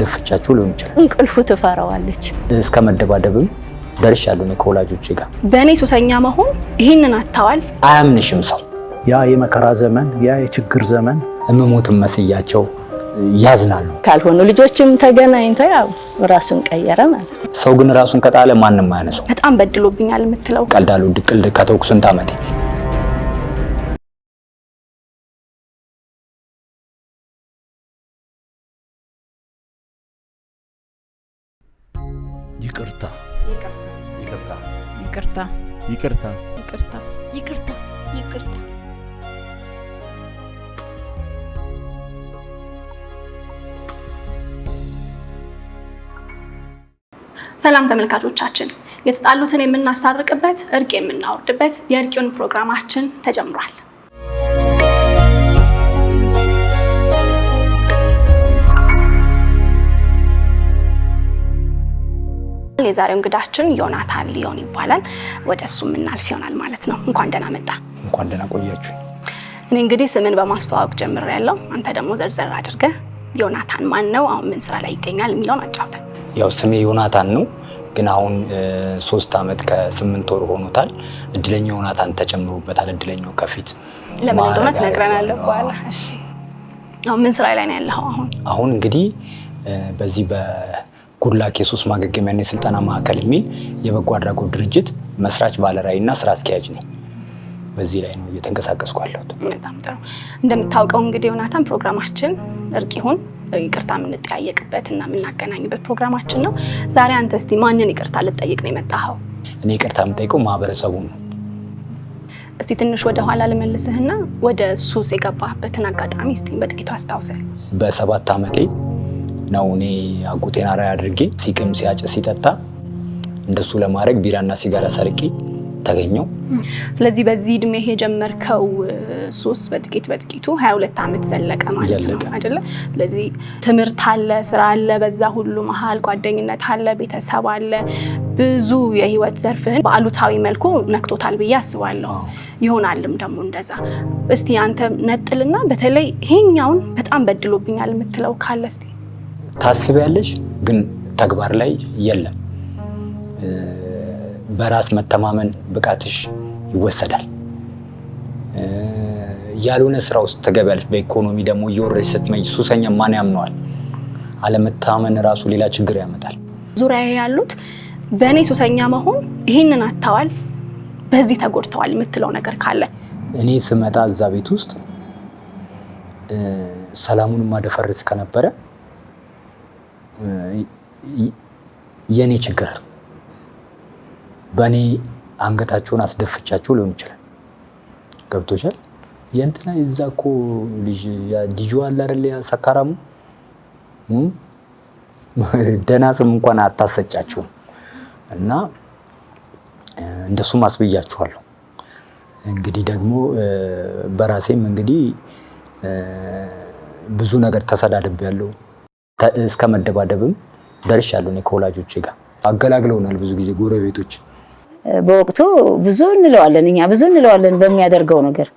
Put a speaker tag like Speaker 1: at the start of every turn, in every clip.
Speaker 1: አስደፍቻቸው ሊሆን ይችላል።
Speaker 2: እንቅልፉ ትፈራዋለች።
Speaker 1: እስከ መደባደብም ደርሻለሁ ነው ከወላጆቼ ጋር።
Speaker 3: በእኔ ሱሰኛ መሆን ይህንን አታዋል
Speaker 1: አያምንሽም ሰው።
Speaker 4: ያ የመከራ ዘመን ያ የችግር ዘመን
Speaker 1: እምሞትም መስያቸው ያዝናሉ።
Speaker 2: ካልሆኑ ልጆችም ተገናኝተው ያው ራሱን ቀየረ ማለት ነው።
Speaker 1: ሰው ግን ራሱን ከጣለ ማንንም አያነሳው።
Speaker 3: በጣም በድሎብኛል የምትለው
Speaker 1: ቀልዳሉ ድቅል ከተውኩ ስንት ዓመቴ።
Speaker 5: ይቅርታ ይቅርታ
Speaker 3: ይቅርታ
Speaker 5: ይቅርታ
Speaker 3: ይቅርታ ይቅርታ ይቅርታ። ሰላም ተመልካቾቻችን፣ የተጣሉትን የምናስታርቅበት እርቅ የምናወርድበት የእርቂውን ፕሮግራማችን ተጀምሯል። የዛሬው እንግዳችን ዮናታን ሊዮን ይባላል። ወደሱ የምናልፍ ይሆናል ማለት ነው። እንኳን ደህና መጣ።
Speaker 1: እንኳን ደህና ቆያችሁ።
Speaker 3: እኔ እንግዲህ ስምን በማስተዋወቅ ጀምሬያለሁ። አንተ ደግሞ ዘርዘር አድርገህ ዮናታን ማን ነው፣ አሁን ምን ስራ ላይ ይገኛል የሚለውን አጫውተን።
Speaker 1: ያው ስሜ ዮናታን ነው፣ ግን አሁን 3 ዓመት ከ8 ወር ሆኖታል። እድለኛው ዮናታን ተጨምሮበታል። እድለኛው ከፊት
Speaker 3: ለምን እንደሆነ ትነግረናለህ በኋላ። እሺ፣ አሁን ምን ስራ ላይ ነው ያለኸው?
Speaker 1: አሁን እንግዲህ በዚህ በጉድላክ የሱስ ማገገሚያና የስልጠና ማዕከል የሚል የበጎ አድራጎት ድርጅት መስራች ባለራዕይና ስራ አስኪያጅ ነኝ። በዚህ ላይ ነው እየተንቀሳቀስኩ ያለሁት።
Speaker 3: በጣም ጥሩ። እንደምታውቀው እንግዲህ ዮናታን ፕሮግራማችን እርቅ ይሁን ይቅርታ የምንጠያየቅበት እና የምናገናኝበት ፕሮግራማችን ነው። ዛሬ አንተ እስቲ ማንን ይቅርታ ልጠይቅ ነው የመጣኸው?
Speaker 1: እኔ ይቅርታ የምጠይቀው ማህበረሰቡን ነው።
Speaker 3: እስቲ ትንሽ ወደ ኋላ ልመልስህና ወደ ሱስ የገባህበትን አጋጣሚ እስቲ በጥቂቱ አስታውሰን።
Speaker 1: በ7 ዓመቴ ነው እኔ አጎቴን አርአያ አድርጌ ሲቅም ሲያጭስ ሲጠጣ እንደሱ ለማድረግ ቢራና ሲጋራ ሰርቄ ተገኘው።
Speaker 3: ስለዚህ በዚህ እድሜ የጀመርከው ሱስ በጥቂቱ 22 ዓመት ዘለቀ ማለት ነው አይደለ? ስለዚህ ትምህርት አለ፣ ስራ አለ፣ በዛ ሁሉ መሃል ጓደኝነት አለ፣ ቤተሰብ አለ፣ ብዙ የህይወት ዘርፍህን በአሉታዊ መልኩ ነክቶታል ብዬ አስባለሁ። ይሆናልም ደግሞ እንደዛ። እስቲ አንተ ነጥልና በተለይ ይሄኛውን በጣም በድሎብኛል የምትለው ካለ እስቲ
Speaker 1: ታስቢያለሽ፣ ግን ተግባር ላይ የለም። በራስ መተማመን ብቃትሽ ይወሰዳል። ያልሆነ ስራ ውስጥ ትገቢያለሽ። በኢኮኖሚ ደግሞ እየወረድሽ ስትመጪ ሱሰኛ ማን ያምነዋል? አለመተማመን ራሱ ሌላ ችግር ያመጣል።
Speaker 3: ዙሪያ ያሉት በእኔ ሱሰኛ መሆን ይህንን አታዋል፣ በዚህ ተጎድተዋል የምትለው ነገር ካለ?
Speaker 1: እኔ ስመጣ እዛ ቤት ውስጥ ሰላሙን ማደፈርስ ከነበረ የኔ ችግር በእኔ አንገታቸውን አስደፍቻቸው ሊሆን ይችላል። ገብቶሻል? የእንትና እዛ እኮ ልጅ ዲጆ አለ አይደል? ያ ሰካራሙ ደህና ስም እንኳን አታሰጫቸውም። እና እንደሱም አስብያችኋለሁ። እንግዲህ ደግሞ በራሴም እንግዲህ ብዙ ነገር ተሰዳድቤያለሁ። እስከ መደባደብም ደርሻለሁ። እኔ ከወላጆቼ ጋር አገላግለውናል ብዙ ጊዜ ጎረቤቶች።
Speaker 2: በወቅቱ ብዙ እንለዋለን በሚያደርገው ነገር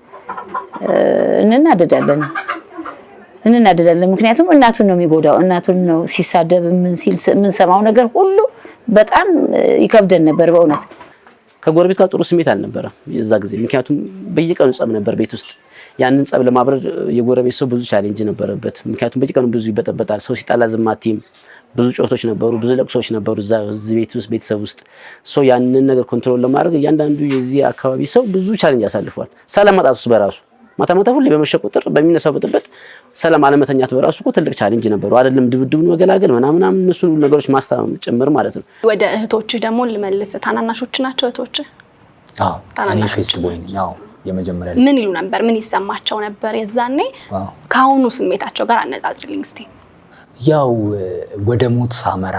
Speaker 2: እንናደዳለን። ምክንያቱም እናቱን ነው የሚጎዳው። እናቱን ነው ሲሳደብ ምን ሰማው ነገር ሁሉ በጣም ይከብደን ነበር በእውነት።
Speaker 6: ከጎረቤት ጋር ጥሩ ስሜት አልነበረም የዛ ጊዜ። ምክንያቱም በየቀኑ ጸብ ነበር ቤት ውስጥ። ያንን ጸብ ለማብረድ የጎረቤት ሰው ብዙ ቻሌንጅ ነበረበት። ምክንያቱም በየቀኑ ብዙ ይበጠበጣል። ሰው ሲጣላ ዝም አትይም። ብዙ ጮቶች ነበሩ፣ ብዙ ለቅሶች ነበሩ እዚህ ቤት ውስጥ ቤተሰብ ውስጥ። ሰው ያንን ነገር ኮንትሮል ለማድረግ እያንዳንዱ የዚህ አካባቢ ሰው ብዙ ቻሌንጅ ያሳልፏል። ሰላም ማጣት በራሱ ማታ ሁሌ በመሸ ቁጥር በሚነሳው ብጥብጥ ሰላም አለመተኛት በራሱ እኮ ትልቅ ቻሌንጅ ነበሩ። አይደለም ድብድቡን መገላገል ምናምን እነሱ ነገሮች ማስተማም ጭምር ማለት ነው።
Speaker 3: ወደ እህቶች ደግሞ ልመልስ። ታናናሾች ናቸው እህቶች?
Speaker 1: አዎ፣ እኔ ፌስት ቦይ ነኝ። አዎ፣ የመጀመሪያ
Speaker 3: ምን ይሉ ነበር? ምን ይሰማቸው ነበር የዛኔ? ከአሁኑ ስሜታቸው ጋር አነጻጽርልኝ እስቲ።
Speaker 1: ያው ወደ ሞት ሳመራ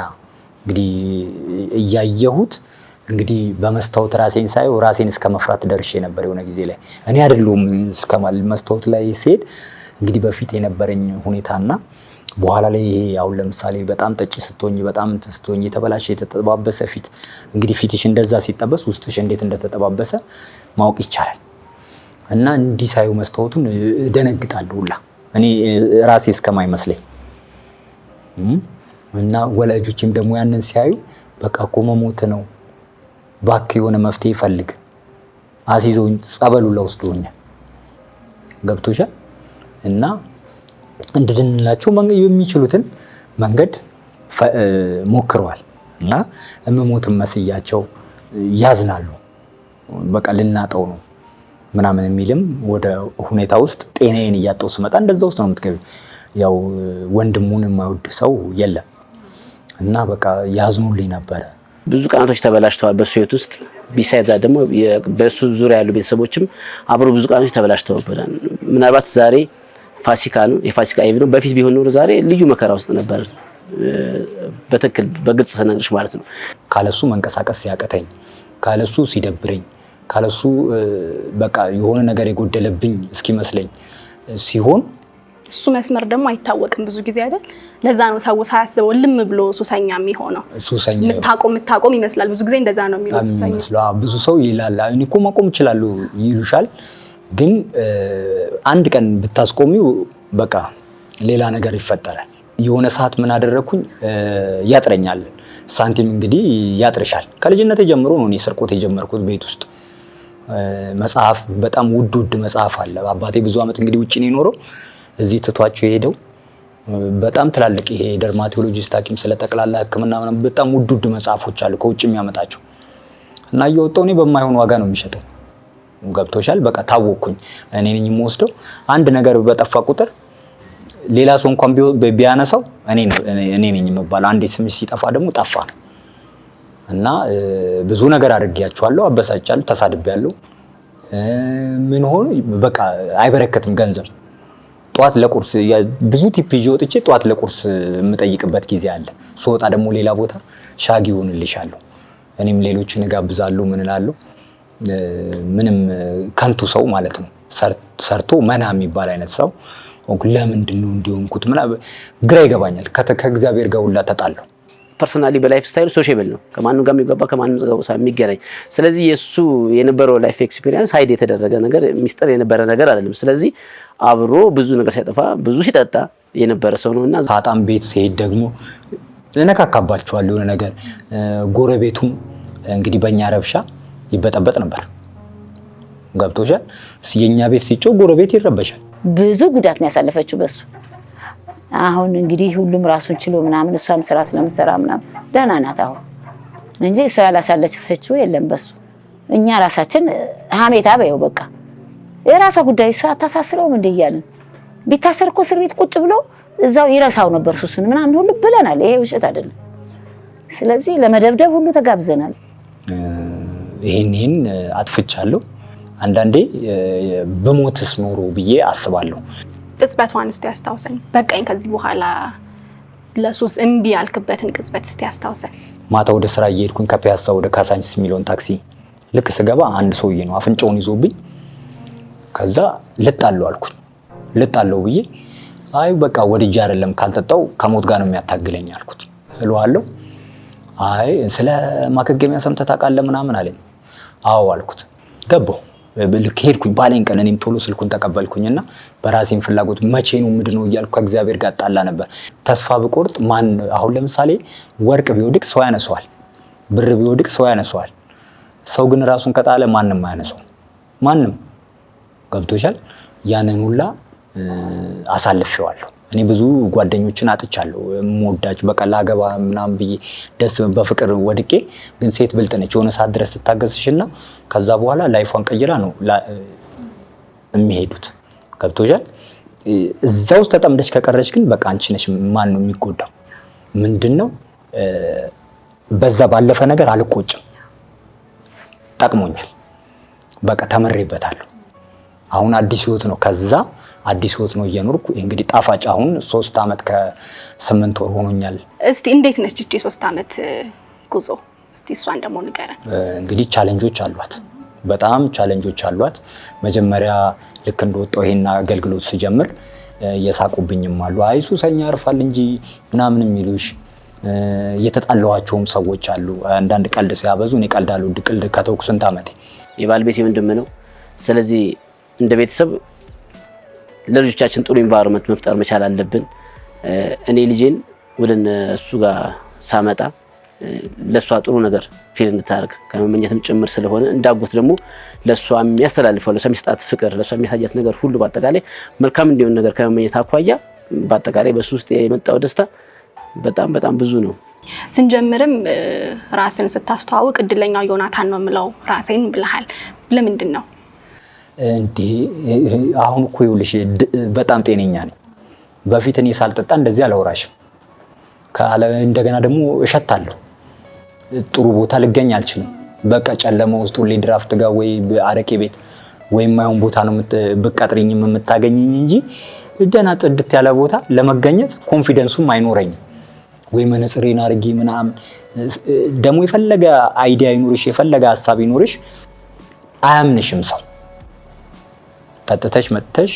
Speaker 1: እንግዲህ እያየሁት እንግዲህ በመስታወት ራሴን ሳይው ራሴን እስከ መፍራት ደርሼ ነበር። የሆነ ጊዜ ላይ እኔ አይደለም እስከማል መስታወት ላይ ሲሄድ እንግዲህ በፊት የነበረኝ ሁኔታና በኋላ ላይ ይሄ ያው ለምሳሌ በጣም ጠጪ ስትሆኝ በጣም ስትሆኝ የተበላሸ የተጠባበሰ ፊት እንግዲህ ፊትሽ እንደዛ ሲጠበስ ውስጥሽ እንዴት እንደተጠባበሰ ማወቅ ይቻላል። እና እንዲህ ሳይው መስታወቱን እደነግጣለሁ ሁላ እኔ ራሴ እስከማይመስለኝ እና ወላጆችም ደግሞ ያንን ሲያዩ በቃ እኮ መሞት ነው እባክህ የሆነ መፍትሄ ፈልግ አሲዞኝ ጸበሉ ለወስዶኛል ገብቶሻል እና እንድንላቸው የሚችሉትን መንገድ ሞክረዋል እና እመሞትም መስያቸው ያዝናሉ በቃ ልናጠው ነው ምናምን የሚልም ወደ ሁኔታ ውስጥ ጤናዬን እያጣው ስመጣ እንደዛ ውስጥ ነው የምትገቢው ያው ወንድሙን የማይወድ ሰው የለም እና በቃ ያዝኑልኝ ነበረ
Speaker 6: ብዙ ቀናቶች ተበላሽተዋል በሱ ህይወት ውስጥ ቢሳይዛ ደግሞ በሱ ዙሪያ ያሉ ቤተሰቦችም አብሮ ብዙ ቀናቶች ተበላሽተዋል ምናልባት ዛሬ ፋሲካ ነው የፋሲካ ኢቭ ነው በፊት ቢሆን ኖሮ ዛሬ ልዩ መከራ ውስጥ ነበር በትክክል በግልጽ ተነግርሽ ማለት ነው
Speaker 1: ካለሱ መንቀሳቀስ ሲያቀተኝ ካለሱ ሲደብረኝ ካለሱ በቃ የሆነ ነገር የጎደለብኝ እስኪመስለኝ ሲሆን
Speaker 3: እሱ መስመር ደግሞ አይታወቅም ብዙ ጊዜ አይደል ለዛ ነው ሰው ሳያስበው ልም ብሎ ሱሰኛ የሚሆነው
Speaker 1: ሱሰኛ
Speaker 3: ምታቆም ይመስላል ብዙ ጊዜ እንደዛ ነው የሚለው ሱሰኛ
Speaker 1: ብዙ ሰው ይላል እኔ እኮ ማቆም እችላለሁ ይሉሻል ግን አንድ ቀን ብታስቆሚው በቃ ሌላ ነገር ይፈጠራል የሆነ ሰዓት ምን አደረኩኝ ያጥረኛል ሳንቲም እንግዲህ ያጥርሻል ከልጅነቴ ጀምሮ ነው እኔ ስርቆት የጀመርኩት ቤት ውስጥ መጽሐፍ በጣም ውድ መጽሐፍ አለ አባቴ ብዙ አመት እንግዲህ ውጪ ነው የኖረው እዚህ ትቷቸው የሄደው በጣም ትላልቅ ይሄ ደርማቶሎጂስት ሐኪም ስለጠቅላላ ህክምና ምናምን በጣም ውድ መጽሐፎች አሉ ከውጭ የሚያመጣቸው እና እየወጣው እኔ በማይሆን ዋጋ ነው የሚሸጠው ገብቶሻል በቃ ታወቅኩኝ እኔ ነኝ የምወስደው አንድ ነገር በጠፋ ቁጥር ሌላ ሰው እንኳን ቢያነሳው እኔ ነኝ የምባለው አንዴ ስምሽ ሲጠፋ ደግሞ ጠፋ እና ብዙ ነገር አድርጌያቸዋለሁ አበሳጫለሁ ተሳድቤያለሁ ምን ሆነ በቃ አይበረከትም ገንዘብ ጧት ለቁርስ ብዙ ቲፕ ይዤ ወጥቼ ጧት ለቁርስ የምጠይቅበት ጊዜ አለ ስወጣ ደግሞ ሌላ ቦታ ሻጊ ሆንልሻለሁ እኔም ሌሎችን እጋብዛለሁ ምን እላለሁ ምንም ከንቱ ሰው ማለት ነው ሰርቶ መና የሚባል አይነት ሰው ለምንድን ነው እንዲሆንኩት ምናምን ግራ ይገባኛል ከእግዚአብሔር ጋር ሁላ ተጣለው
Speaker 6: ፐርሰናሊ በላይፍ ስታይል ሶሻብል ነው ከማንም ጋር የሚገባ ከማንም ጋር የሚገናኝ ስለዚህ የሱ የነበረው ላይፍ ኤክስፒሪየንስ ሃይድ የተደረገ ነገር ሚስጥር የነበረ ነገር አይደለም ስለዚህ አብሮ ብዙ ነገር ሲያጠፋ ብዙ ሲጠጣ የነበረ ሰው ነውና
Speaker 1: ሳጣም ቤት ሲሄድ ደግሞ እነካካባቸዋለሁ የሆነ ነገር ጎረቤቱም እንግዲህ በእኛ ረብሻ ይበጠበጥ ነበር ገብቶሻል የኛ ቤት ሲጮህ ጎረቤት ይረበሻል
Speaker 2: ብዙ ጉዳት ነው ያሳለፈችው በሱ አሁን እንግዲህ ሁሉም ራሱን ችሎ ምናምን እሷም ስራ ስለምትሰራ ምናምን ደህና ናት አሁን እንጂ እሷ ያላሳለፈችው የለም በሱ እኛ ራሳችን ሀሜታ በየው በቃ የራሷ ጉዳይ እሷ አታሳስረውም እንደ እያልን ቢታሰር እኮ እስር ቤት ቁጭ ብሎ እዛው ይረሳው ነበር ሱሱን ምናምን ሁሉ ብለናል ይሄ ውሸት አይደለም ስለዚህ ለመደብደብ ሁሉ ተጋብዘናል
Speaker 1: ይሄን አጥፍቻለሁ አንዳንዴ በሞትስ ኖሮ ብዬ አስባለሁ
Speaker 3: ቅጽበቷን እስቲ ያስታውሰኝ በቃኝ ከዚህ በኋላ ለሱስ እምቢ ያልክበትን ቅጽበት እስቲ ያስታውሰኝ
Speaker 1: ማታ ወደ ስራ እየሄድኩኝ ከፒያሳ ወደ ካሳንቺስ ሚሊዮን ታክሲ ልክ ስገባ አንድ ሰውዬ ነው አፍንጫውን ይዞብኝ ከዛ ልጣለው አልኩኝ ልጣለው ብዬ አይ በቃ ወድጄ አይደለም ካልጠጣው ከሞት ጋር ነው የሚያታግለኝ አልኩት እለዋለሁ አይ ስለ ማከገሚያ ሰምተህ ታውቃለህ ምናምን አለኝ አዎ አልኩት ገባሁ ልክ ሄድኩኝ ባለኝ ቀን እኔም ቶሎ ስልኩን ተቀበልኩኝና በራሴን ፍላጎት መቼ ነው ምንድነው እያልኩ ከእግዚአብሔር ጋር ጣላ ነበር ተስፋ ብቆርጥ ማን አሁን ለምሳሌ ወርቅ ቢወድቅ ሰው ያነሳዋል ብር ቢወድቅ ሰው ያነሳዋል ሰው ግን ራሱን ከጣለ ማንም አያነሳው ማንም ገብቶሻል ያንን ሁላ አሳልፌዋለሁ እኔ ብዙ ጓደኞችን አጥቻለሁ ሞዳጭ በቀላ ገባ ምናምን ብዬ ደስ በፍቅር ወድቄ ግን ሴት ብልጥ ነች የሆነ ሰዓት ድረስ ትታገስሽና ከዛ በኋላ ላይፏን ቀይራ ነው የሚሄዱት ገብቶሻል እዛው ተጠምደሽ ከቀረሽ ግን በቃ አንቺ ነሽ ማን ነው የሚጎዳው ምንድነው በዛ ባለፈ ነገር አልቆጭም ጠቅሞኛል በቃ ተመሬበታለሁ አሁን አዲስ ህይወት ነው ከዛ አዲስ ህይወት ነው እየኖርኩ እንግዲህ ጣፋጭ አሁን 3 አመት ከ8 ወር ሆኖኛል
Speaker 3: እስቲ እንዴት ነች እቺ 3 አመት ጉዞ እስቲ እሷን ደግሞ ንገረን
Speaker 1: እንግዲህ ቻሌንጆች አሏት በጣም ቻሌንጆች አሏት መጀመሪያ ልክ እንደወጣው ይሄን አገልግሎት ሲጀምር የሳቁብኝም አሉ አይ ሱሰኛ ያርፋል እንጂ ምናምን የሚሉሽ የተጣላዋቸውም ሰዎች አሉ አንዳንድ ቀልድ ሲያበዙ እኔ ቀልዳለሁ ድቅል ከተውኩ ስንት አመቴ
Speaker 6: የባለቤቴ ወንድም ነው ስለዚህ እንደ ቤተሰብ ለልጆቻችን ጥሩ ኢንቫይሮንመንት መፍጠር መቻል አለብን እኔ ልጄን ወደ እሱ ጋር ሳመጣ ለሷ ጥሩ ነገር ፊል እንድታርግ ከመመኘትም ጭምር ስለሆነ እንዳጎት ደግሞ ለሷ የሚያስተላልፈው ለሷ የሚሰጣት ፍቅር ለሷ የሚያሳያት ነገር ሁሉ በአጠቃላይ መልካም እንዲሆን ነገር ከመመኘት አኳያ በአጠቃላይ በሱ ውስጥ የመጣው ደስታ በጣም በጣም ብዙ ነው።
Speaker 3: ስንጀምርም ራስን ስታስተዋውቅ እድለኛው ዮናታን ነው የምለው ራሴን ብለሃል። ለምንድን ነው
Speaker 1: እንዴ? አሁን እኮ ይኸውልሽ በጣም ጤነኛ ነኝ። በፊት እኔ ሳልጠጣ እንደዚህ አላወራሽም። እንደገና ደግሞ እሸታለሁ። ጥሩ ቦታ ልገኝ አልችልም። በቃ ጨለማ ውስጥ ሁሌ ድራፍት ጋር ወይ አረቄ ቤት ወይም ማይሆን ቦታ ነው ብትቀጥሪኝም የምታገኘኝ እንጂ ደህና ጥድት ያለ ቦታ ለመገኘት ኮንፊደንሱም አይኖረኝም። ወይ መነጽሬን አድርጌ ምናምን ደግሞ የፈለገ አይዲያ ይኖርሽ የፈለገ ሐሳብ ይኖርሽ አያምንሽም ሰው። ጠጥተሽ መጥተሽ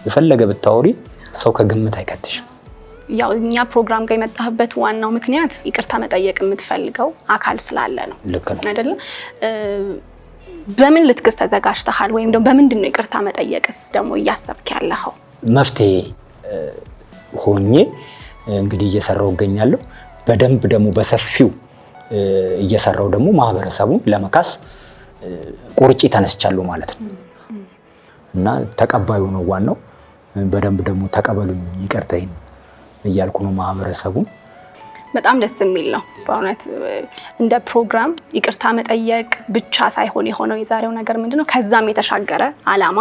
Speaker 1: የፈለገ ብታወሪ ሰው ከግምት አይከትሽም።
Speaker 3: ያው እኛ ፕሮግራም ጋር የመጣህበት ዋናው ምክንያት ይቅርታ መጠየቅ የምትፈልገው አካል ስላለ ነው አይደለ? በምን ልትክስ ተዘጋጅተሃል? ወይም ደግሞ በምንድን ነው ይቅርታ መጠየቅስ ደግሞ እያሰብክ ያለኸው?
Speaker 1: መፍትሄ ሆኜ እንግዲህ እየሰራው እገኛለሁ። በደንብ ደግሞ በሰፊው እየሰራው ደግሞ ማህበረሰቡን ለመካስ ቁርጪ ተነስቻለሁ ማለት ነው እና ተቀባዩ ነው ዋናው። በደንብ ደግሞ ተቀበሉኝ ይቅርታዬን እያልኩ ነው ማህበረሰቡን።
Speaker 3: በጣም ደስ የሚል ነው በእውነት። እንደ ፕሮግራም ይቅርታ መጠየቅ ብቻ ሳይሆን የሆነው የዛሬው ነገር ምንድነው ከዛም የተሻገረ አላማ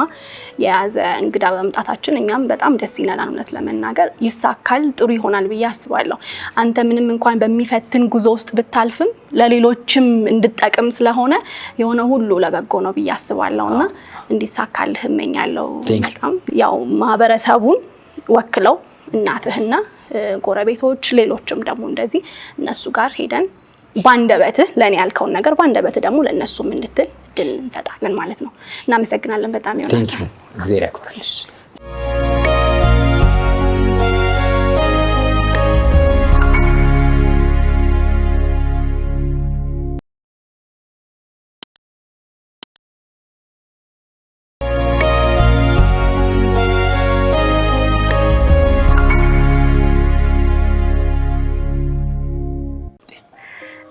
Speaker 3: የያዘ እንግዳ በመምጣታችን እኛም በጣም ደስ ይለናል። እውነት ለመናገር ይሳካል፣ ጥሩ ይሆናል ብዬ አስባለሁ። አንተ ምንም እንኳን በሚፈትን ጉዞ ውስጥ ብታልፍም ለሌሎችም እንድጠቅም ስለሆነ የሆነ ሁሉ ለበጎ ነው ብዬ አስባለሁና እንዲሳካልህ እመኛለሁ። በጣም ያው ማህበረሰቡን ወክለው እናትህና ጎረቤቶች ሌሎችም ደግሞ እንደዚህ እነሱ ጋር ሄደን ባንደበትህ ለኔ ያልከውን ነገር ባንደበትህ ደግሞ ለነሱም እንድትል እድል እንሰጣለን ማለት ነው። እናመሰግናለን በጣም ይሆናል።
Speaker 1: ቴንክ ዩ እግዚአብሔር ያክብርልሽ።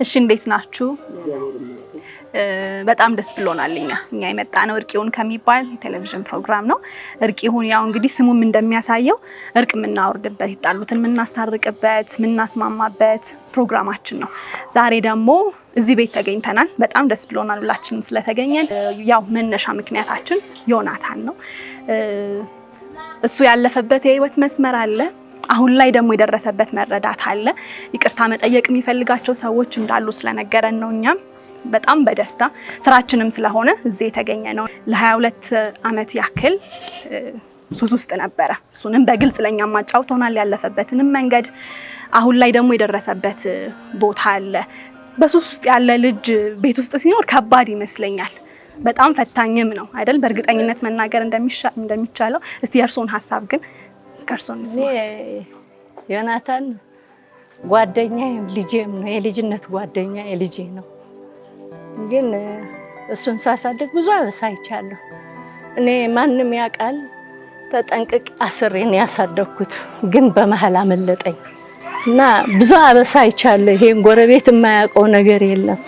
Speaker 3: እሺ እንዴት ናችሁ? በጣም ደስ ብሎናል። እኛ የመጣነው እርቂውን ከሚባል ቴሌቪዥን ፕሮግራም ነው። እርቂውን ያው እንግዲህ ስሙም እንደሚያሳየው እርቅ የምናወርድበት፣ ይጣሉትን የምናስታርቅበት፣ የምናስማማበት ፕሮግራማችን ነው። ዛሬ ደግሞ እዚህ ቤት ተገኝተናል። በጣም ደስ ብሎናል ሁላችንም ስለተገኘን። ያው መነሻ ምክንያታችን ዮናታን ነው። እሱ ያለፈበት የህይወት መስመር አለ። አሁን ላይ ደግሞ የደረሰበት መረዳት አለ። ይቅርታ መጠየቅ የሚፈልጋቸው ሰዎች እንዳሉ ስለነገረን ነው እኛም በጣም በደስታ ስራችንም ስለሆነ እዚህ የተገኘ ነው። ለ22 ዓመት ያክል ሱስ ውስጥ ነበረ። እሱንም በግልጽ ለኛም ማጫውቶናል ያለፈበትንም መንገድ። አሁን ላይ ደግሞ የደረሰበት ቦታ አለ። በሱስ ውስጥ ያለ ልጅ ቤት ውስጥ ሲኖር ከባድ ይመስለኛል። በጣም ፈታኝም ነው አይደል? በእርግጠኝነት መናገር እንደሚቻለው። እስቲ የእርሶን ሀሳብ ግን ከርሶን
Speaker 7: ዮናታን ጓደኛዬም ልጄም ነው። የልጅነት ጓደኛ የልጄ ነው። ግን እሱን ሳሳደግ ብዙ አበሳ አይቻለሁ። እኔ ማንም ያውቃል ተጠንቅቄ አስሬን ያሳደግኩት፣ ግን በመሀል አመለጠኝ እና ብዙ አበሳ አይቻለሁ። ይሄን ጎረቤት የማያውቀው ነገር የለም።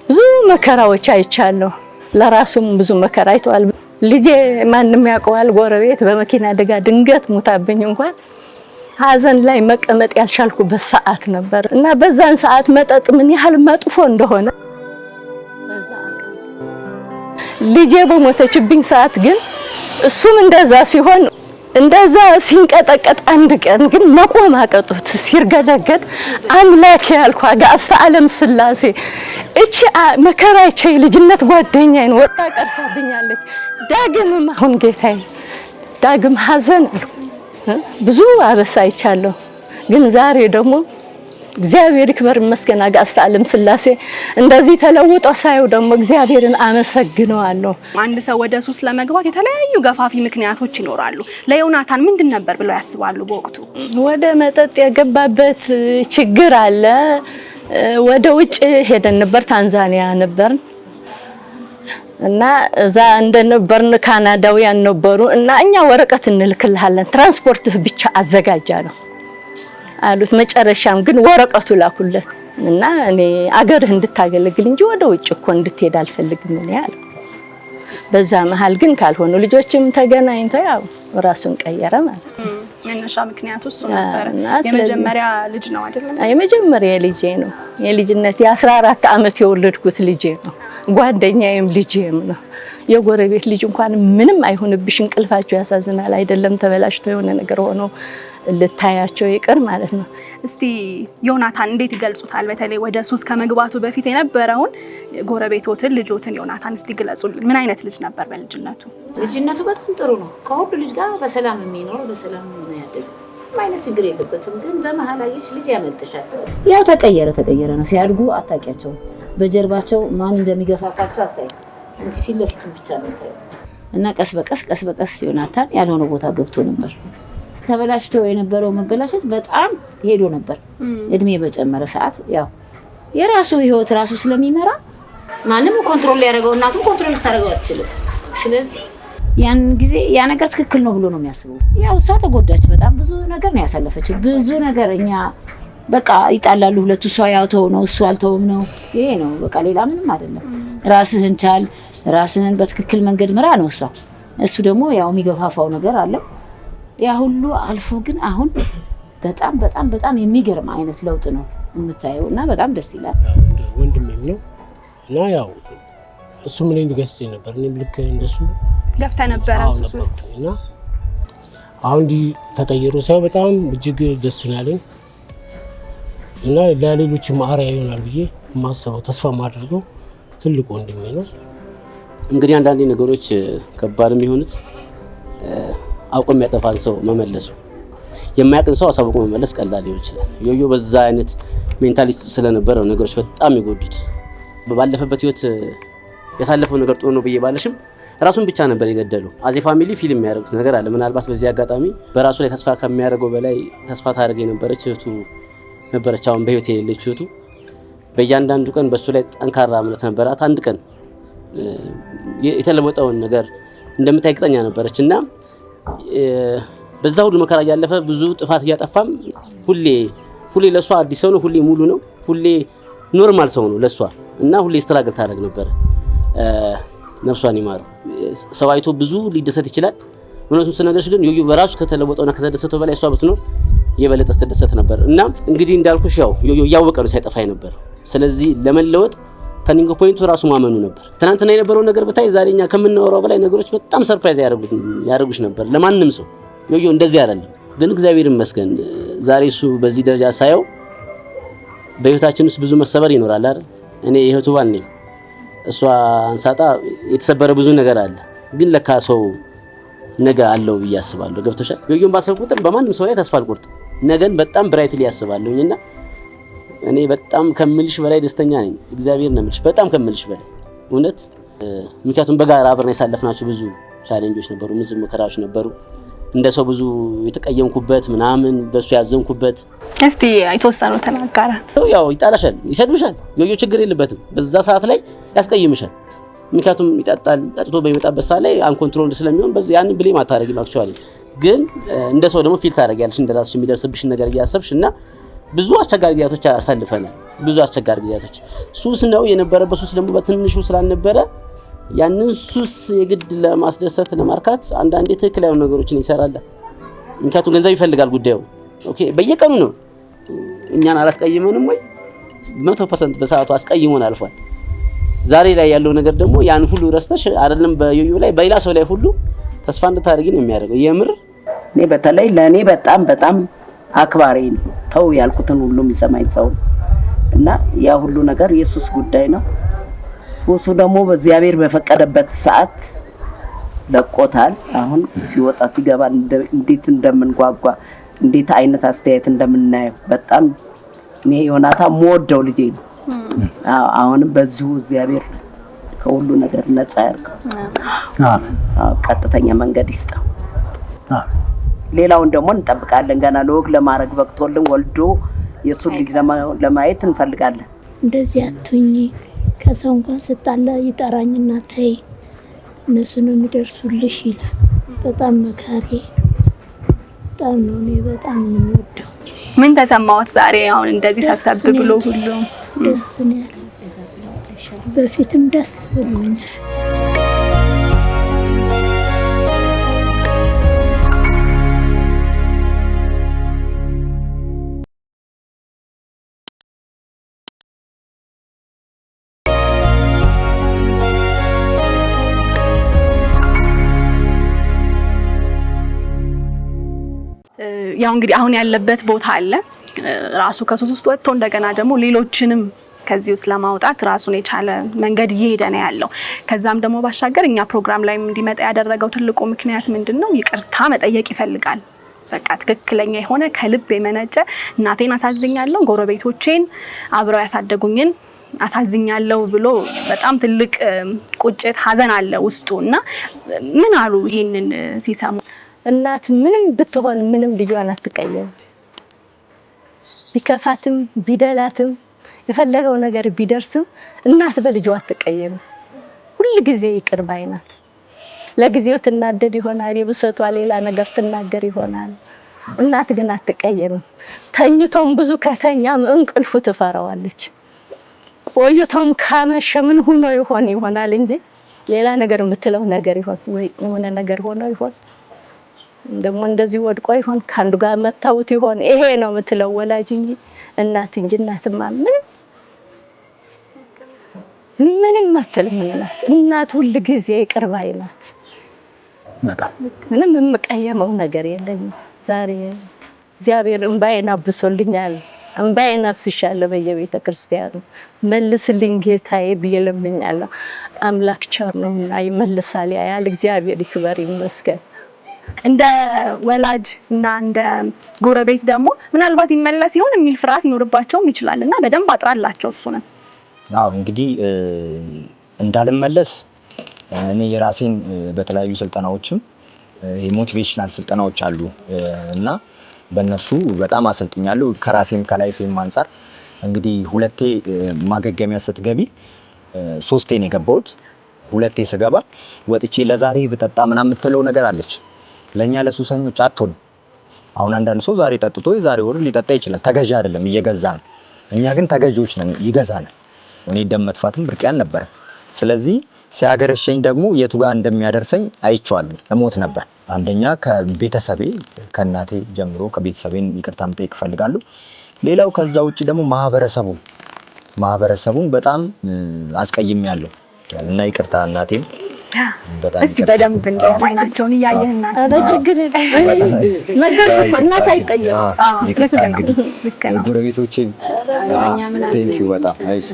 Speaker 7: ብዙ መከራዎች አይቻለሁ። ለራሱም ብዙ መከራ አይቷል። ልጄ ማንም ያውቀዋል። ጎረቤት በመኪና አደጋ ድንገት ሙታብኝ እንኳን ሀዘን ላይ መቀመጥ ያልቻልኩበት ሰዓት ነበር እና በዛን ሰዓት መጠጥ ምን ያህል መጥፎ እንደሆነ በዛ አቀም ልጄ በሞተችብኝ ሰዓት ግን እሱም እንደዛ ሲሆን እንደዛ ሲንቀጠቀጥ አንድ ቀን ግን መቆም አቀጡት። ሲርገደገድ አምላክ ያልኳ ጋስታ ዓለም ስላሴ እቺ መከራቼ ልጅነት ጓደኛዬን ወጣ ቀርታብኛለች። ዳግም አሁን ጌታዬ ዳግም ሀዘን አልኩ። ብዙ አበሳ አይቻለሁ። ግን ዛሬ ደግሞ እግዚአብሔር ይክበር ይመስገን ጋስታ ዓለም ስላሴ እንደዚህ ተለውጦ ሳይው ደግሞ እግዚአብሔርን አመሰግነዋለሁ።
Speaker 3: አንድ ሰው ወደ ሱስ ለመግባት የተለያዩ ገፋፊ ምክንያቶች ይኖራሉ። ለዮናታን ምንድን ነበር ብለው ያስባሉ? በወቅቱ
Speaker 7: ወደ መጠጥ የገባበት ችግር አለ። ወደ ውጭ ሄደን ነበር፣ ታንዛኒያ ነበር እና እዛ እንደነበርን ካናዳውያን ነበሩ እና እኛ ወረቀት እንልክልሃለን ትራንስፖርትህ ብቻ አዘጋጃለሁ አሉት። መጨረሻም ግን ወረቀቱ ላኩለት እና እኔ አገርህ እንድታገለግል እንጂ ወደ ውጭ እኮ እንድትሄድ አልፈልግም እኔ አለው። በዛ መሀል ግን ካልሆኑ ልጆችም ተገናኝተው ያው ራሱን ቀየረ ማለት ነው።
Speaker 3: መነሻ ምክንያቱ እሱ ነበር። የመጀመሪያ ልጅ ነው አይደል?
Speaker 7: የመጀመሪያ ልጄ ነው። የልጅነት የ14 ዓመት የወለድኩት ልጄ ነው። ጓደኛዬም ልጄም ነው። የጎረቤት ልጅ እንኳን ምንም አይሆንብሽ እንቅልፋቸው ያሳዝናል አይደለም ተበላሽቶ የሆነ ነገር ሆኖ ልታያቸው ይቅር ማለት ነው።
Speaker 3: እስቲ ዮናታን እንዴት ይገልጹታል? በተለይ ወደ ሱስ ከመግባቱ በፊት የነበረውን ጎረቤቶትን ልጆትን ዮናታን እስቲ ግለጹልን። ምን አይነት ልጅ ነበር በልጅነቱ?
Speaker 2: ልጅነቱ በጣም ጥሩ ነው። ከሁሉ ልጅ ጋር በሰላም የሚኖር በሰላም ነው ያደገው። ምንም አይነት ችግር የለበትም። ግን በመሀል አየሽ ልጅ ያመልጥሻል። ያው ተቀየረ ነው። ሲያድጉ አታውቂያቸውም። በጀርባቸው ማን እንደሚገፋፋቸው አታውቂም። አንቺ ፊት ለፊቱን ብቻ ነው ታየው። እና ቀስ በቀስ ዮናታን ያልሆነ ቦታ ገብቶ ነበር። ተበላሽቶ የነበረው መበላሸት በጣም ሄዶ ነበር። እድሜ በጨመረ ሰዓት ያው የራሱ ህይወት ራሱ ስለሚመራ ማንም ኮንትሮል ሊያደርገው እናቱን ኮንትሮል ልታደርገው አትችልም። ስለዚህ ያን ጊዜ ያ ነገር ትክክል ነው ብሎ ነው የሚያስበው። ያው እሷ ተጎዳች። በጣም ብዙ ነገር ነው ያሳለፈችው። ብዙ ነገር እኛ በቃ ይጣላሉ ሁለቱ። እሷ ያው ተው ነው እሱ አልተውም ነው። ይሄ ነው በቃ ሌላ ምንም አይደለም። ራስህን ቻል፣ ራስህን በትክክል መንገድ ምራ ነው እሷ። እሱ ደግሞ ያው የሚገፋፋው ነገር አለ። ያ ሁሉ አልፎ ግን አሁን በጣም የሚገርም አይነት ለውጥ ነው የምታየው እና በጣም ደስ ይላል።
Speaker 8: ወንድሜም ነው እና ያው እሱ ምን እንዲገስጽ ነበር። እኔም ልክ እንደሱ
Speaker 3: ገብታ ነበር ሱስ ውስጥ
Speaker 8: እና አሁን ዲ ተቀይሮ ሳይው በጣም እጅግ ደስ ያለኝ እና ለሌሎችም አርአያ ይሆናል ብዬ የማስበው ተስፋ ማድረገው ትልቅ ወንድሜ ነው።
Speaker 6: እንግዲህ አንዳንዴ ነገሮች ከባድ የሚሆኑት አውቆ የሚያጠፋን ሰው መመለሱ፣ የማያውቅን ሰው አሳውቆ መመለስ ቀላል ሊሆን ይችላል። ዮዮ በዛ አይነት ሜንታሊቲ ስለነበረ ነገሮች በጣም የጎዱት። ባለፈበት ህይወት ያሳለፈው ነገር ጥሩ ነው ብዬ ባለሽም ራሱን ብቻ ነበር የገደለው። አዜ ፋሚሊ ፊልም የሚያደርጉት ነገር አለ። ምናልባት በዚህ አጋጣሚ በራሱ ላይ ተስፋ ከሚያደርገው በላይ ተስፋ ታደርግ የነበረች እህቱ ነበረች። አሁን በህይወት የሌለች እህቱ በእያንዳንዱ ቀን በሱ ላይ ጠንካራ እምነት ነበራት። አንድ ቀን የተለወጠውን ነገር እንደምታይ እርግጠኛ ነበረች እና በዛ ሁሉ መከራ እያለፈ ብዙ ጥፋት እያጠፋም ሁሌ ለሷ አዲስ ሰው ነው፣ ሁሌ ሙሉ ነው፣ ሁሌ ኖርማል ሰው ነው ለሷ እና ሁሌ ስትራግል ታደርግ ነበር። ነፍሷን ይማረው። ሰው አይቶ ብዙ ሊደሰት ይችላል። እውነቱን ስነግርሽ ግን ዮዮ በራሱ ከተለወጠውና ከተደሰተው በላይ እሷ ብትኖር የበለጠ ትደሰት ነበር እና እንግዲህ እንዳልኩሽ ያው ዮዮ እያወቀ ነው ሳይጠፋ ነበር። ስለዚህ ለመለወጥ ተርኒንግ ፖይንቱ ራሱ ማመኑ ነበር። ትናንትና የነበረው ነገር ብታይ ዛሬኛ ከምናወራው በላይ ነገሮች በጣም ሰርፕራይዝ ያደርጉሽ ነበር ለማንም ሰው። ዮዮ እንደዚህ አይደለም። ግን እግዚአብሔር ይመስገን ዛሬ እሱ በዚህ ደረጃ ሳየው በህይወታችን ውስጥ ብዙ መሰበር ይኖራል አይደል? እኔ የእህቱ ባል ነኝ። እሷ አንሳጣ የተሰበረ ብዙ ነገር አለ። ግን ለካ ሰው ነገ አለው ብዬ አስባለሁ። ገብቶሻል? ዮዮን ባሰብ ቁጥር በማንም ሰው ላይ ተስፋ አልቆርጥም። ነገን በጣም ብራይትሊ ያስባለሁኝና እኔ በጣም ከምልሽ በላይ ደስተኛ ነኝ። እግዚአብሔር ነው የምልሽ፣ በጣም ከምልሽ በላይ እውነት። ምክንያቱም በጋራ አብረን ያሳለፍናቸው ብዙ ቻሌንጆች ነበሩ፣ ብዙ መከራዎች ነበሩ። እንደ ሰው ብዙ የተቀየምኩበት ምናምን በሱ ያዘንኩበት።
Speaker 3: እስቲ የተወሰኑ ተናጋራ።
Speaker 6: ያው ይጣላሻል፣ ይሰድብሻል። ዮዮ ችግር የለበትም። በዛ ሰዓት ላይ ያስቀይምሻል። ምክንያቱም ይጣጣል። ጠጥቶ በሚመጣበት ሰዓት ላይ አንኮንትሮልድ ስለሚሆን በዛ ያን ብሌም አታረጊም። አክቹአሊ ግን እንደ ሰው ደግሞ ፊል ታረጊያለሽ እንደራስሽ የሚደርስብሽ ነገር እያሰብሽ እና ብዙ አስቸጋሪ ጊዜያቶች አሳልፈናል። ብዙ አስቸጋሪ ጊዜያቶች። ሱስ ነው የነበረበት። ሱስ ደግሞ በትንሹ ስላልነበረ ያንን ሱስ የግድ ለማስደሰት ለማርካት አንዳንዴ ትክክል ያሉ ነገሮችን ይሰራል። ምክንያቱም ገንዘብ ይፈልጋል ጉዳዩ። ኦኬ በየቀኑ ነው። እኛን አላስቀይመንም ወይ 100% በሰዓቱ አስቀይሞን አልፏል። ዛሬ ላይ ያለው ነገር ደግሞ ያን ሁሉ ረስተሽ አይደለም በዮዮ ላይ በሌላ ሰው ላይ ሁሉ ተስፋ እንድታደርጊ ነው የሚያደርገው። የምር
Speaker 9: እኔ በተለይ ለኔ በጣም አክባሪ ነው። ተው ያልኩትን ሁሉ የሚሰማኝ ሰው እና ያ ሁሉ ነገር የሱስ ጉዳይ ነው። እሱ ደግሞ በእግዚአብሔር በፈቀደበት ሰዓት ለቆታል። አሁን ሲወጣ ሲገባ እንዴት እንደምንጓጓ እንዴት አይነት አስተያየት እንደምናየው በጣም እኔ ዮናታን የምወደው ልጄ ነው። አሁንም በዚሁ እግዚአብሔር ከሁሉ ነገር ነፃ ያርገው። ቀጥተኛ መንገድ ይስጠው። ሌላውን ደግሞ እንጠብቃለን። ገና ለወግ ለማድረግ በቅቶልን ወልዶ የሱን ልጅ ለማየት እንፈልጋለን።
Speaker 10: እንደዚህ አትሁኚ፣ ከሰው እንኳን ስጣላ ይጠራኝና ተይ እነሱ ነው የሚደርሱልሽ ይላል። በጣም መካሪ በጣም ነው። እኔ በጣም ነው የምወደው።
Speaker 3: ምን ተሰማዎት ዛሬ አሁን እንደዚህ ሰብሰብ ብሎ ሁሉም?
Speaker 10: ደስ ነው ያለኝ። በፊትም ደስ ብሎኛል።
Speaker 3: ያው እንግዲህ አሁን ያለበት ቦታ አለ ራሱ ከሱስ ውስጥ ወጥቶ እንደገና ደግሞ ሌሎችንም ከዚህ ውስጥ ለማውጣት ራሱን የቻለ መንገድ እየሄደ ነው ያለው። ከዛም ደግሞ ባሻገር እኛ ፕሮግራም ላይ እንዲመጣ ያደረገው ትልቁ ምክንያት ምንድነው? ይቅርታ መጠየቅ ይፈልጋል። በቃ ትክክለኛ የሆነ ከልብ የመነጨ እናቴን አሳዝኛለሁ፣ ጎረቤቶቼን አብረው ያሳደጉኝን አሳዝኛለሁ ብሎ በጣም ትልቅ ቁጭት ሀዘን አለ ውስጡና ምን አሉ ይሄንን ሲሰሙ?
Speaker 7: እናት ምንም ብትሆን ምንም ልጇን አትቀየም። ቢከፋትም ቢደላትም የፈለገው ነገር ቢደርስም እናት በልጇ አትቀየም። ሁሉ ጊዜ ይቅር ባይ ናት። ለጊዜው ትናደድ ይሆናል፣ የብሰቷ ሌላ ነገር ትናገር ይሆናል። እናት ግን አትቀየም። ተኝቶም ብዙ ከተኛም እንቅልፉ ትፈራዋለች። ቆይቶም ካመሸ ምን ሆኖ ይሆናል እንጂ ሌላ ነገር የምትለው ነገር ይሆን ወይ የሆነ ነገር ሆኖ ይሆን ደግሞ እንደዚህ ወድቆ ይሆን ካንዱ ጋር መታውት ይሆን ይሄ ነው የምትለው ወላጅ እንጂ እናትማ ምንም አትልም። እናት ሁሉ ጊዜ ይቅር ባይ ናት። ምንም የምቀየመው ነገር የለኝም። ዛሬ እግዚአብሔር እንባዬን አብሶልኛል። እንባዬን አፍስሻለሁ በየቤተ ክርስቲያኑ። መልስልኝ ጌታዬ ብዬ ለምኛለሁ። አምላክ ቸር ነውና ይመልሳል ያያል። እግዚአብሔር ይክበር ይመስገን።
Speaker 3: እንደ ወላጅ እና እንደ ጎረቤት ደግሞ ምናልባት ይመለስ ይሆን የሚል ፍርሃት ይኖርባቸውም ይችላልና በደንብ አጥራላቸው እሱ ነው።
Speaker 1: አዎ እንግዲህ እንዳልመለስ እኔ የራሴን በተለያዩ ስልጠናዎችም ሞቲቬሽናል ስልጠናዎች አሉ እና በእነሱ በጣም አሰልጥኛለሁ። ከራሴም ከላይፌም አንፃር እንግዲህ ሁለቴ ማገገሚያ ስትገቢ 3ቴ ነው የገባሁት። 2ቴ ስገባ ወጥቼ ለዛሬ ብጠጣ ምናምን የምትለው ነገር አለች። ለኛ ለሱሰኞች አትሆን። አሁን አንዳንድ ሰው ዛሬ ጠጥቶ የዛሬ ወር ሊጠጣ ይችላል። ተገዥ አይደለም እየገዛ ነው። እኛ ግን ተገዥዎች ነን፣ ይገዛናል። እኔ ደም መጥፋትም ብርቅ ያልነበረ። ስለዚህ ሲያገረሸኝ ደግሞ የቱ ጋር እንደሚያደርሰኝ አይቼዋለሁ። እሞት ነበር። አንደኛ ከቤተሰቤ ከእናቴ ጀምሮ ከቤተሰቤን ይቅርታ መጠየቅ እፈልጋለሁ። ሌላው ከዛ ውጪ ደግሞ ማህበረሰቡን በጣም አስቀይሜያለሁ እና ይቅርታ እናቴም በጣም
Speaker 3: እስቲ በደንብ እንደማይናቸውን ያየህና
Speaker 7: ችግር እናት አይቀየም።
Speaker 1: ጎረቤቶቼ ቴንኪው በጣም አይሽ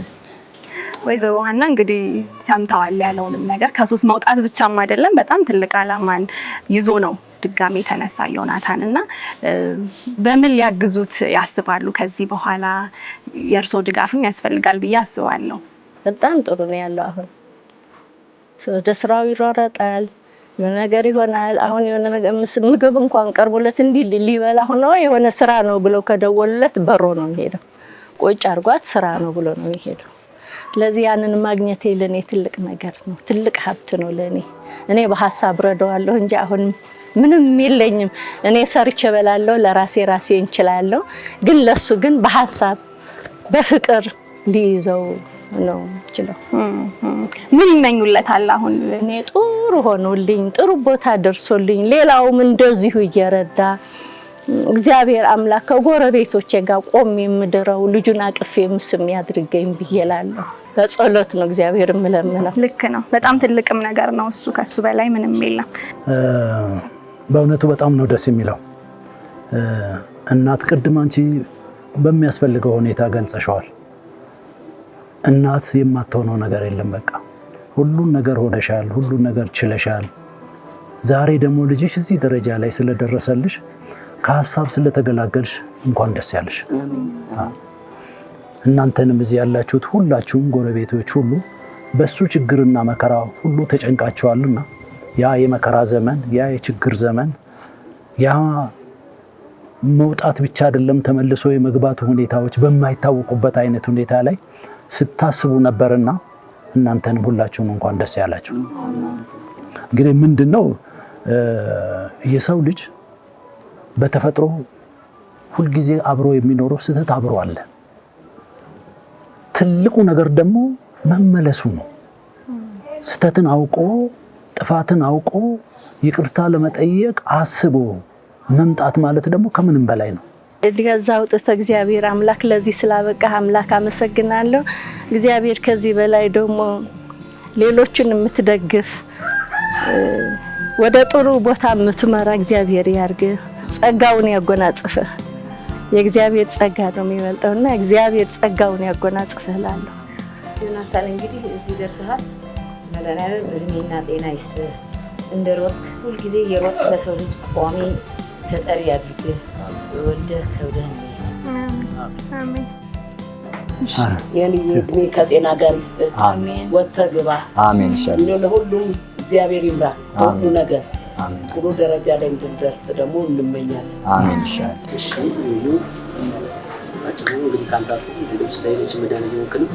Speaker 3: ወይዘሮ ሀና እንግዲህ ሰምተዋል ያለውንም ነገር ከሱስ መውጣት ብቻም አይደለም በጣም ትልቅ ዓላማን ይዞ ነው ድጋሜ ተነሳ ዮናታን እና በምን ሊያግዙት ያስባሉ? ከዚህ በኋላ የእርሶ ድጋፍም ያስፈልጋል ብዬ አስባለሁ።
Speaker 7: በጣም ጥሩ ነው ያለው። አሁን ወደ ስራው ይሯሯጣል፣ የሆነ ነገር ይሆናል። አሁን የሆነ ነገር ምግብ እንኳን ቀርቦለት እንዲህ ሊበላ ሆኖ የሆነ ስራ ነው ብለው ከደወሉለት በሮ ነው የሚሄደው። ቁጭ አድርጓት ስራ ነው ብሎ ነው የሚሄደው። ለዚህ ያንን ማግኘት ለኔ ትልቅ ነገር ነው፣ ትልቅ ሀብት ነው ለኔ። እኔ በሐሳብ ረዳዋለሁ እንጂ አሁን ምንም የለኝም። እኔ ሰርቼ በላለሁ፣ ለራሴ እንችላለሁ። ግን ለሱ ግን በሐሳብ በፍቅር ሊይዘው ነው ይችላል።
Speaker 3: ምን ይመኙለታል? አሁን
Speaker 7: እኔ ጥሩ ሆኖልኝ ጥሩ ቦታ ደርሶልኝ ሌላውም እንደዚሁ እየረዳ እግዚአብሔር አምላክ ከጎረቤቶቼ ጋር ቆሜ የምድረው ልጁን አቅፌ ምስም ያድርገኝ ብዬላለሁ። በጸሎት ነው እግዚአብሔር የምለምነው።
Speaker 3: ልክ ነው። በጣም ትልቅም ነገር ነው እሱ። ከሱ በላይ ምንም የለም።
Speaker 4: በእውነቱ በጣም ነው ደስ የሚለው። እናት ቅድም አንቺ በሚያስፈልገው ሁኔታ ገልጸሻል። እናት የማትሆነው ነገር የለም። በቃ ሁሉን ነገር ሆነሻል፣ ሁሉን ነገር ችለሻል። ዛሬ ደግሞ ልጅሽ እዚህ ደረጃ ላይ ስለደረሰልሽ ከሀሳብ ስለተገላገልሽ እንኳን ደስ ያለሽ። እናንተንም እዚህ ያላችሁት ሁላችሁም ጎረቤቶች ሁሉ በሱ ችግርና መከራ ሁሉ ተጨንቃችኋልና ያ የመከራ ዘመን ያ የችግር ዘመን ያ መውጣት ብቻ አይደለም ተመልሶ የመግባት ሁኔታዎች በማይታወቁበት አይነት ሁኔታ ላይ ስታስቡ ነበርና እናንተንም ሁላችሁም እንኳን ደስ ያላችሁ። እንግዲህ ምንድነው የሰው ልጅ በተፈጥሮ ሁልጊዜ አብሮ የሚኖረው ስህተት አብሮ አለ። ትልቁ ነገር ደግሞ መመለሱ ነው። ስህተትን አውቆ ጥፋትን አውቆ ይቅርታ ለመጠየቅ አስቦ መምጣት ማለት ደግሞ ከምንም በላይ ነው።
Speaker 7: ከዛ አውጥቶ እግዚአብሔር አምላክ ለዚህ ስላበቃ አምላክ አመሰግናለሁ። እግዚአብሔር ከዚህ በላይ ደግሞ ሌሎችን የምትደግፍ ወደ ጥሩ ቦታ የምትመራ እግዚአብሔር ያርግ። ጸጋውን ያጎናጽፍህ። የእግዚአብሔር ጸጋ ነው የሚበልጠውና እግዚአብሔር ጸጋውን ያጎናጽፍህ እላለሁ።
Speaker 2: ዮናታን እንግዲህ እዚህ ደርሰሃል። መድኃኒዓለም እድሜና ጤና ይስጥህ። እንደሮጥክ ሁልጊዜ የሮጥክ ለሰው ልጅ ቋሚ ተጠሪ አድርገህ ወልደህ ከብደህ
Speaker 3: አሜን።
Speaker 9: የልዩ እድሜ ከጤና ጋር ይስጥህ።
Speaker 2: አሜን።
Speaker 9: ወጥተህ ግባ።
Speaker 1: አሜን። ይሻላል።
Speaker 9: ለሁሉም እግዚአብሔር ይምራ። ሁሉ ነገር
Speaker 1: አሜን።
Speaker 9: ጥሩ ደረጃ ላይ እንድንደርስ ደግሞ እንመኛለን።
Speaker 1: አሜን። ይሻላል።
Speaker 6: እሺ ይሉ አጭሩ እንግዲህ ካንታቱ ሌሎች ሳይሎች መዳን እየሞከርን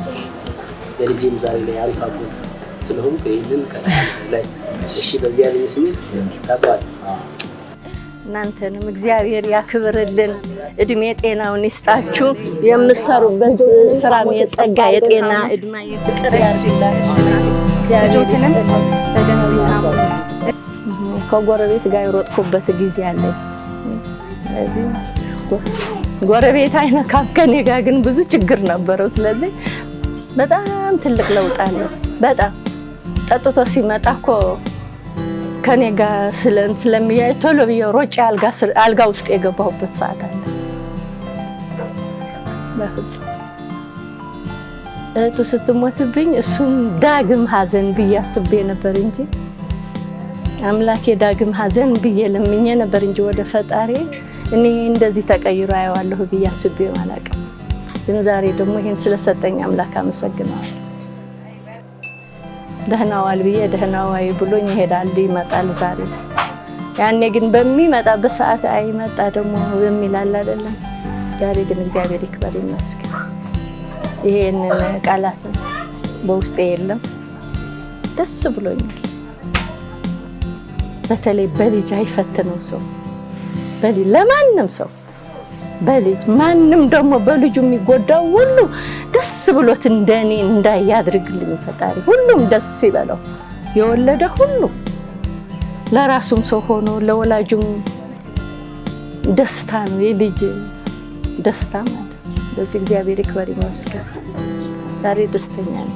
Speaker 6: ለልጄም ዛሬ ላይ አሪፍ አጎት ስለሆንኩ ይሄንን ላይ እሺ በዚህ ያለኝ ስሜት ታውቃለህ።
Speaker 7: እናንተንም እግዚአብሔር ያክብርልን፣ እድሜ ጤናውን ይስጣችሁ። የምትሰሩበት ስራም የጸጋ የጤና እድሜ ይፍቅር ያድርግላችሁ። እግዚአብሔር ይስጥልን። ከጎረቤት ጋር የሮጥኩበት ጊዜ አለ። ስለዚህ ጎረቤት አይነካም፣ ከኔ ጋር ግን ብዙ ችግር ነበረው። ስለዚህ በጣም ትልቅ ለውጥ አለ። በጣም ጠጥቶ ሲመጣ እኮ ከኔ ጋር ስለሚያይ ቶሎ ብዬ ሮጬ አልጋ ውስጥ የገባሁበት ሰዓት አለ። በፍጹም እህቱ ስትሞትብኝ እሱም ዳግም ሀዘን ብዬ አስቤ ነበር እንጂ አምላኬ ዳግም ሀዘን ብዬ ለምኜ ነበር እንጂ ወደ ፈጣሪ እኔ እንደዚህ ተቀይሮ አየዋለሁ ብዬ አስቤ አላውቅም። ግን ዛሬ ደግሞ ይሄን ስለሰጠኝ አምላክ አመሰግናለሁ። ደህና ዋል ብዬ ደህና ዋይ ብሎኝ ይሄዳል ይመጣል። ዛሬ ያኔ ግን በሚመጣበት ሰዓት አይመጣ ደግሞ በሚላል አይደለም። ዛሬ ግን እግዚአብሔር ይክበር ይመስገን። ይሄንን ቃላት በውስጤ የለም። ደስ ብሎኛል። በተለይ በልጅ አይፈትነው ሰው በልጅ ለማንም ሰው በልጅ ማንም ደግሞ በልጁ የሚጎዳው ሁሉ ደስ ብሎት እንደኔ እንዳያድርግልኝ ፈጣሪ። ሁሉም ደስ ይበለው። የወለደ ሁሉ ለራሱም ሰው ሆኖ ለወላጁም ደስታ ነው የልጅ ደስታ ማለት። በዚህ እግዚአብሔር ይክበር ይመስገን። ዛሬ ደስተኛ ነኝ።